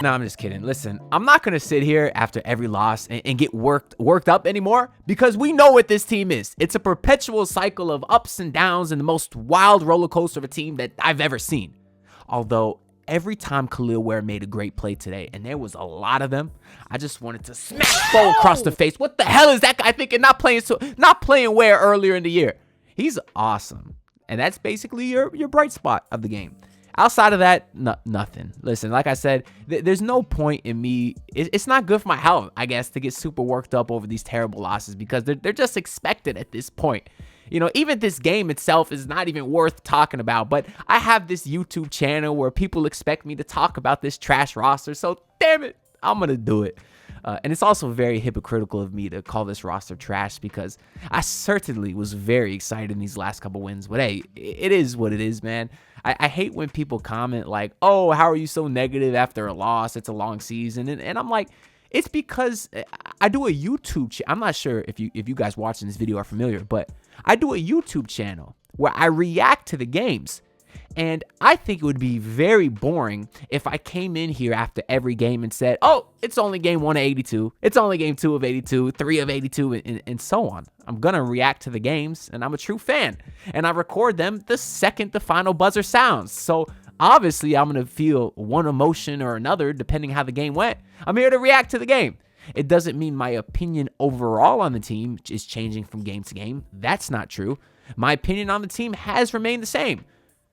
No, I'm just kidding. Listen, I'm not going to sit here after every loss and get worked up anymore, because we know what this team is. It's a perpetual cycle of ups and downs and the most wild roller coaster of a team that I've ever seen. Although every time Ware made a great play today, and there was a lot of them, I just wanted to smack Bo across the face. What the hell is that guy thinking? Not playing Ware earlier in the year. He's awesome. And that's basically your bright spot of the game. Outside of that, nothing. Listen, like I said, there's no point in me. It's not good for my health, I guess, to get super worked up over these terrible losses, because they're just expected at this point. You know, even this game itself is not even worth talking about, but I have this YouTube channel where people expect me to talk about this trash roster, so damn it, I'm going to do it. And it's also very hypocritical of me to call this roster trash, because I certainly was very excited in these last couple wins. But hey, it is what it is, man. I hate when people comment like, oh, how are you so negative after a loss? It's a long season. And I'm like, it's because I do a YouTube channel. I'm not sure if you guys watching this video are familiar, but I do a YouTube channel where I react to the games. And I think it would be very boring if I came in here after every game and said, oh, it's only game 1 of 82. It's only game 2 of 82, 3 of 82, and so on. I'm going to react to the games, and I'm a true fan. And I record them the second the final buzzer sounds. So obviously, I'm going to feel one emotion or another depending how the game went. I'm here to react to the game. It doesn't mean my opinion overall on the team is changing from game to game. That's not true. My opinion on the team has remained the same,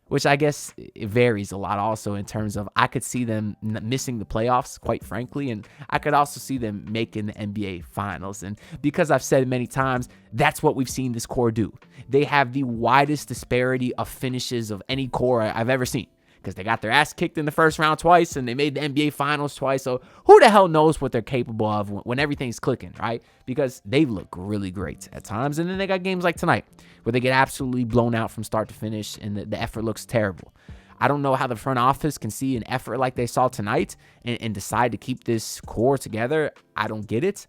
which I guess it varies a lot also in terms of I could see them missing the playoffs, quite frankly, and I could also see them making the NBA Finals. And because I've said many times, that's what we've seen this core do. They have the widest disparity of finishes of any core I've ever seen, because they got their ass kicked in the first round twice and they made the NBA Finals twice. So who the hell knows what they're capable of when everything's clicking, right? Because they look really great at times. And then they got games like tonight where they get absolutely blown out from start to finish and the effort looks terrible. I don't know how the front office can see an effort like they saw tonight and decide to keep this core together. I don't get it.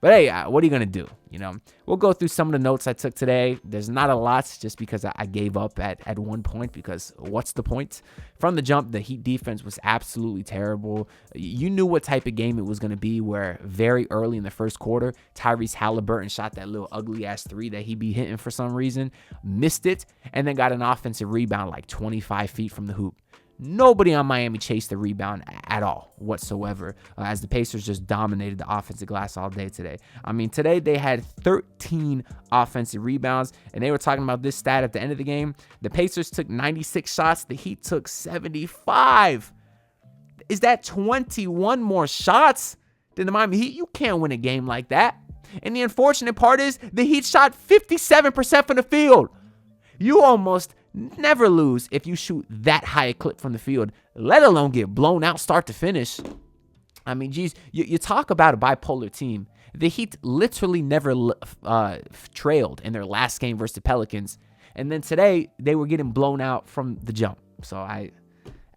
But hey, what are you going to do? You know, we'll go through some of the notes I took today. There's not a lot, just because I gave up at one point, because what's the point? From the jump, the Heat defense was absolutely terrible. You knew what type of game it was going to be, where very early in the first quarter, Tyrese Halliburton shot that little ugly-ass three that he be hitting for some reason, missed it, and then got an offensive rebound like 25 feet from the hoop. Nobody on Miami chased the rebound at all whatsoever, as the Pacers just dominated the offensive glass all day today. I mean, today they had 13 offensive rebounds, and they were talking about this stat at the end of the game. The Pacers took 96 shots. The Heat took 75. Is that 21 more shots than the Miami Heat? You can't win a game like that. And the unfortunate part is the Heat shot 57% from the field. You almost never lose if you shoot that high a clip from the field, let alone get blown out start to finish. I mean, geez, you talk about a bipolar team. The Heat literally never trailed in their last game versus the Pelicans. And then today, they were getting blown out from the jump. So I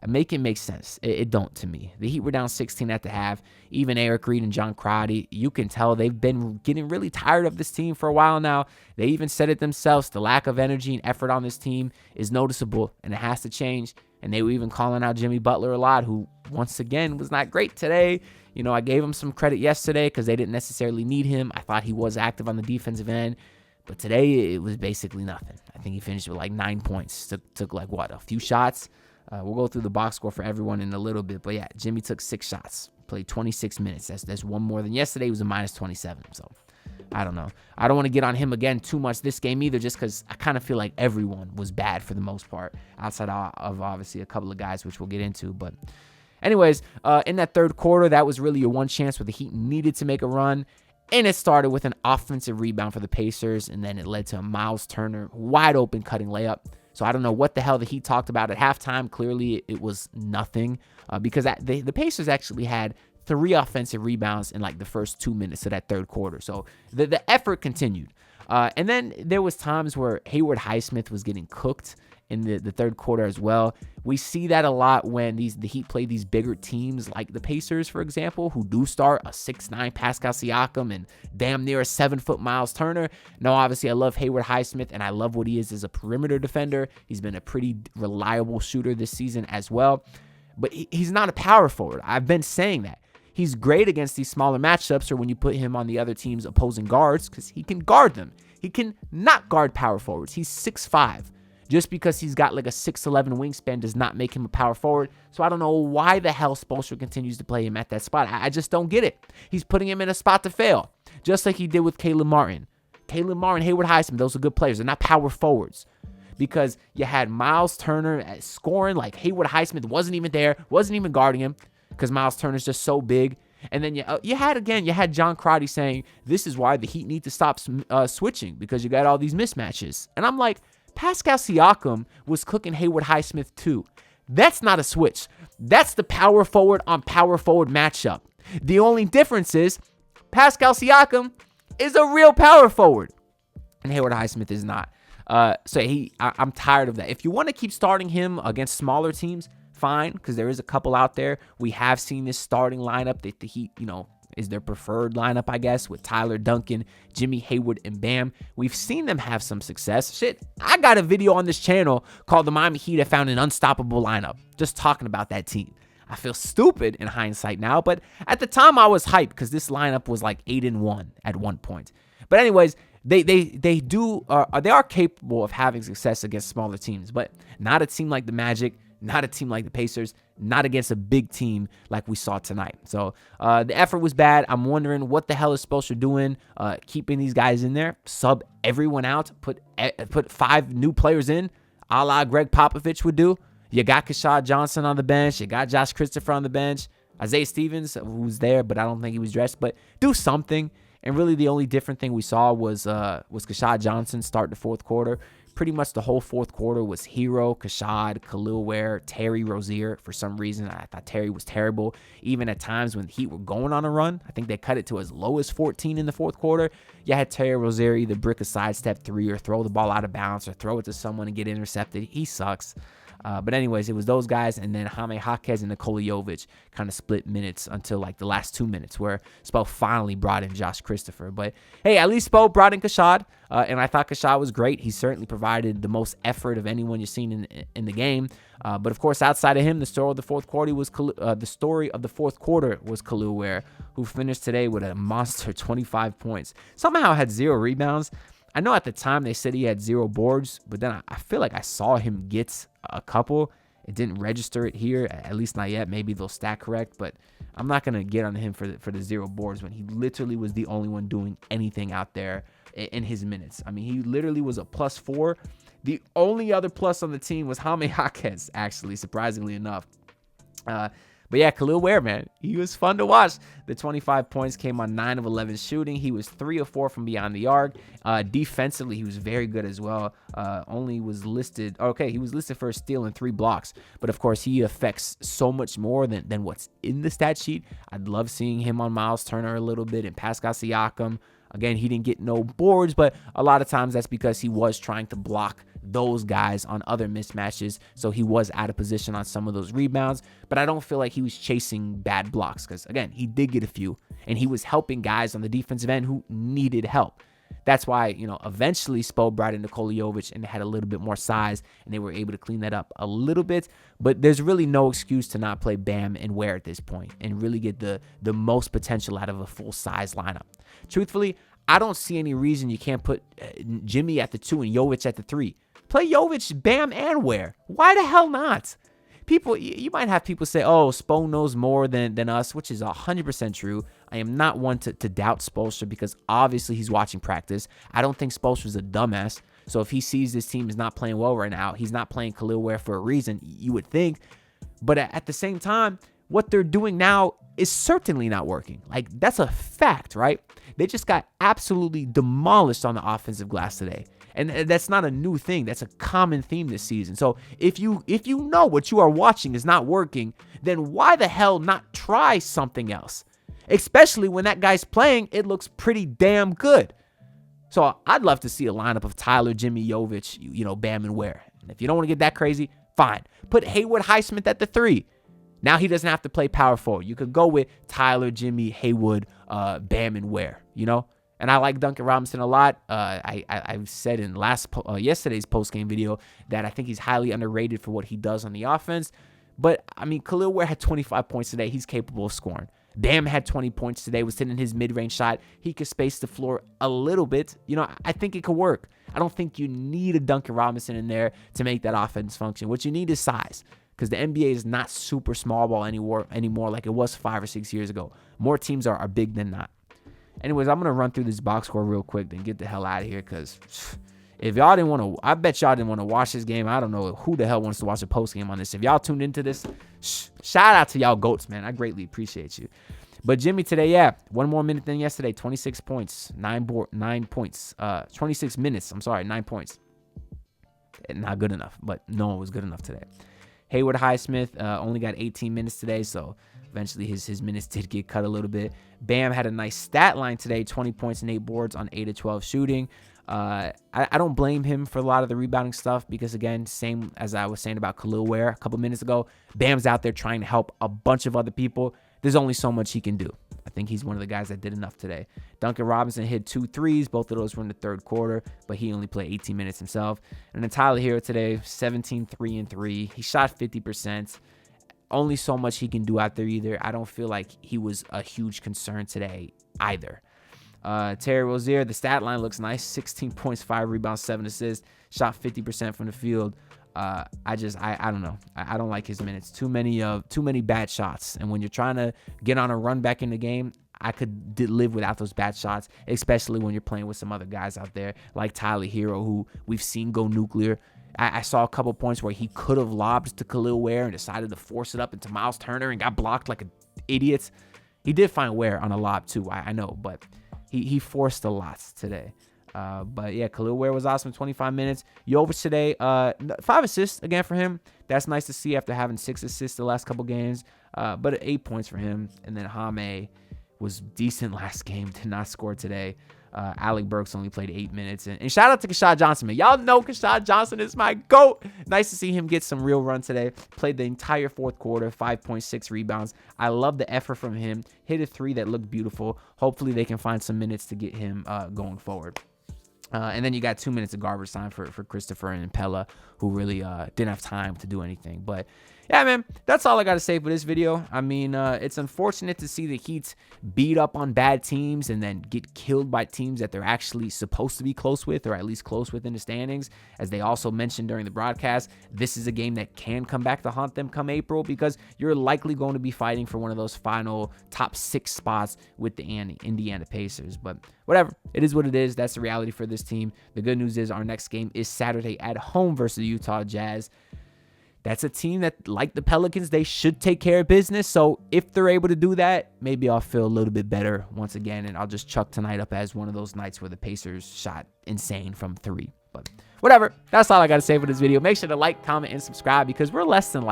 make it make sense. It don't to me. The Heat were down 16 at the half. Even Eric Reed and John Crotty, you can tell they've been getting really tired of this team for a while now. They even said it themselves. The lack of energy and effort on this team is noticeable, and it has to change. And they were even calling out Jimmy Butler a lot, who, once again, was not great today. You know, I gave him some credit yesterday because they didn't necessarily need him. I thought he was active on the defensive end. But today, it was basically nothing. I think he finished with like 9 points. Took like, what, a few shots? We'll go through the box score for everyone in a little bit. But yeah, Jimmy took 6 shots, played 26 minutes. That's one more than yesterday. He was a minus 27. So I don't know. I don't want to get on him again too much this game either, just because I kind of feel like everyone was bad for the most part, outside of obviously a couple of guys, which we'll get into. But anyways, in that third quarter, that was really your one chance where the Heat needed to make a run. And it started with an offensive rebound for the Pacers, and then it led to a Miles Turner wide open cutting layup. So I don't know what the hell the Heat talked about at halftime. Clearly, it was nothing, because the Pacers actually had 3 offensive rebounds in like the first 2 minutes of that third quarter. So the effort continued. And then there was times where Hayward Highsmith was getting cooked in the third quarter as well. We see that a lot when the Heat play these bigger teams like the Pacers, for example, who do start a 6'9" Pascal Siakam and damn near a 7-foot Miles Turner. Now, obviously, I love Hayward Highsmith, and I love what he is as a perimeter defender. He's been a pretty reliable shooter this season as well. but he's not a power forward. I've been saying that. He's great against these smaller matchups or when you put him on the other team's opposing guards because he can guard them. He can not guard power forwards. He's 6'5". Just because he's got like a 6'11 wingspan does not make him a power forward. So I don't know why the hell Spoelstra continues to play him at that spot. I just don't get it. He's putting him in a spot to fail, just like he did with Caleb Martin. Caleb Martin, Hayward Highsmith, those are good players. They're not power forwards. Because you had Miles Turner scoring like Hayward Highsmith wasn't even there, wasn't even guarding him because Miles Turner's just so big. And then you had John Crotty saying, this is why the Heat need to stop switching because you got all these mismatches. And I'm like, Pascal Siakam was cooking Hayward Highsmith too. That's not a switch. That's the power forward on power forward matchup. The only difference is Pascal Siakam is a real power forward and Hayward Highsmith is not. I'm tired of that. If you want to keep starting him against smaller teams, fine, because there is a couple out there. We have seen this starting lineup that the Heat, is their preferred lineup, I guess, with Tyler Duncan, Jimmy Hayward, and Bam. We've seen them have some success. Shit, I got a video on this channel called The Miami Heat Have Found an Unstoppable Lineup, just talking about that team. I feel stupid in hindsight now, but at the time I was hyped because this lineup was like 8-1 at one point. But anyways, they are capable of having success against smaller teams, but not a team like the Magic, not a team like the Pacers, not against a big team like we saw tonight. So the effort was bad. I'm wondering what the hell is Spoelstra doing, keeping these guys in there, sub everyone out, put 5 new players in, a la Greg Popovich would do. You got Keshad Johnson on the bench. You got Josh Christopher on the bench. Isaiah Stevens, who's there, but I don't think he was dressed. But do something. And really the only different thing we saw was Keshad Johnson start the fourth quarter. Pretty much the whole fourth quarter was Hero, Keshad, Kel'el Ware, Terry Rozier. For some reason, I thought Terry was terrible. Even at times when the Heat were going on a run, I think they cut it to as low as 14 in the fourth quarter. You had Terry Rozier either brick a sidestep three or throw the ball out of bounds or throw it to someone and get intercepted. He sucks. But anyways, it was those guys, and then Jaime Jaquez and Nikola Jovic kind of split minutes until like the last 2 minutes where Spo finally brought in Josh Christopher. But hey, at least Spo brought in Keshad, and I thought Keshad was great. He certainly provided the most effort of anyone you've seen in the game. But of course, outside of him, the story of the fourth quarter was Kel'el Ware, who finished today with a monster 25 points. Somehow had 0 rebounds. I know at the time they said he had 0 boards, but then I feel like I saw him get a couple. It didn't register it here, at least not yet. Maybe they'll stat correct, but I'm not going to get on him for the 0 boards when he literally was the only one doing anything out there in his minutes. I mean, he literally was a +4. The only other plus on the team was Jaime Jaquez, actually, surprisingly enough. But yeah, Kel'el Ware, man, he was fun to watch. The 25 points came on 9 of 11 shooting. He was 3 of 4 from beyond the arc. Defensively, he was very good as well. He was listed for a steal and 3 blocks. But of course, he affects so much more than what's in the stat sheet. I'd love seeing him on Miles Turner a little bit and Pascal Siakam. Again, he didn't get no boards, but a lot of times that's because he was trying to block those guys on other mismatches, so he was out of position on some of those rebounds. But I don't feel like he was chasing bad blocks because, again, he did get a few, and he was helping guys on the defensive end who needed help. That's why, eventually Spo brought in Nikola Jovic and they had a little bit more size, and they were able to clean that up a little bit. But there's really no excuse to not play Bam and Ware at this point and really get the most potential out of a full-size lineup. Truthfully, I don't see any reason you can't put Jimmy at the 2 and Jovic at the 3. Play Jovic, Bam, and Ware. Why the hell not? You might have people say, oh, Spo knows more than us, which is 100% true. I am not one to doubt Spoelstra because obviously he's watching practice. I don't think Spoelstra's a dumbass. So if he sees this team is not playing well right now, he's not playing Kel'el Ware for a reason, you would think. But at the same time, what they're doing now is certainly not working. Like, that's a fact, right? They just got absolutely demolished on the offensive glass today. And that's not a new thing. That's a common theme this season. So if you know what you are watching is not working, then why the hell not try something else? Especially when that guy's playing, it looks pretty damn good. So I'd love to see a lineup of Tyler, Jimmy, Jovic, Bam, and Ware. And if you don't want to get that crazy, fine. Put Hayward Highsmith at the 3. Now he doesn't have to play power forward. You could go with Tyler, Jimmy, Haywood, Bam, and Ware, And I like Duncan Robinson a lot. I've said in yesterday's post-game video that I think he's highly underrated for what he does on the offense. But, I mean, Kel'el Ware had 25 points today. He's capable of scoring. Bam had 20 points today, was hitting his mid-range shot. He could space the floor a little bit. I think it could work. I don't think you need a Duncan Robinson in there to make that offense function. What you need is size, because the NBA is not super small ball anymore like it was 5 or 6 years ago. More teams are big than not. Anyways, I'm going to run through this box score real quick, then get the hell out of here, because if y'all didn't want to, I bet y'all didn't want to watch this game. I don't know who the hell wants to watch a post game on this. If y'all tuned into this, shout out to y'all GOATs, man. I greatly appreciate you. But Jimmy today, yeah, 1 more minute than yesterday. 26 points, 9 points, 26 minutes. 9 points. Not good enough, but no one was good enough today. Hayward Highsmith only got 18 minutes today, so eventually his minutes did get cut a little bit. Bam had a nice stat line today, 20 points and 8 boards on 8 of 12 shooting. I don't blame him for a lot of the rebounding stuff because, again, same as I was saying about Kel'el Ware a couple minutes ago, Bam's out there trying to help a bunch of other people. There's only so much he can do. I think he's one of the guys that did enough today. Duncan Robinson hit 2 threes. Both of those were in the third quarter, but he only played 18 minutes himself. And then Tyler Hero today, 17, 3 and 3. He shot 50%. Only so much he can do out there either. I don't feel like he was a huge concern today either. Terry Rozier, the stat line looks nice. 16 points, 5 rebounds, 7 assists. Shot 50% from the field. I don't know. I don't like his minutes. Too many bad shots. And when you're trying to get on a run back in the game, I could live without those bad shots, especially when you're playing with some other guys out there like Tyler Hero, who we've seen go nuclear. I saw a couple points where he could have lobbed to Kel'el Ware and decided to force it up into Miles Turner and got blocked like an idiot. He did find Ware on a lob too, I know, but he forced a lot today. But yeah, Kel'el Ware was awesome. 25 minutes. Jovic today, 5 assists again for him. That's nice to see after having 6 assists the last couple games. But 8 points for him. And then Jaime was decent last game. Did not score today. Alec Burks only played 8 minutes. And shout out to Kashad Johnson, man. Y'all know Kashad Johnson is my GOAT. Nice to see him get some real run today. Played the entire fourth quarter, 5.6 rebounds. I love the effort from him. Hit a 3 that looked beautiful. Hopefully they can find some minutes to get him going forward. And then you got 2 minutes of garbage time for Christopher and Pella, who really didn't have time to do anything. But yeah, man, that's all I got to say for this video. I mean, it's unfortunate to see the Heat beat up on bad teams and then get killed by teams that they're actually supposed to be close with, or at least close with in the standings. As they also mentioned during the broadcast, this is a game that can come back to haunt them come April, because you're likely going to be fighting for one of those final top 6 spots with the Indiana Pacers. But whatever, it is what it is. That's the reality for this team. The good news is our next game is Saturday at home versus the Utah Jazz. That's a team that, like the Pelicans, they should take care of business. So if they're able to do that, maybe I'll feel a little bit better once again, and I'll just chuck tonight up as one of those nights where the Pacers shot insane from 3. But whatever, that's all I got to say for this video. Make sure to like, comment, and subscribe, because we're less than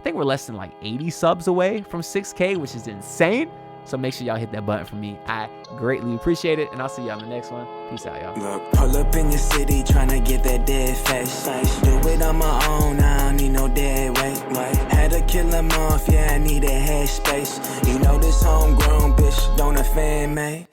80 subs away from 6K, which is insane. So make sure y'all hit that button for me. I greatly appreciate it, and I'll see y'all in the next one. Peace out, y'all. Look, pull up in your city, tryna get that dead face. Do it on my own, I don't need no dead weight. Had to kill him off, yeah, I need a head space. You know this homegrown bitch don't offend me.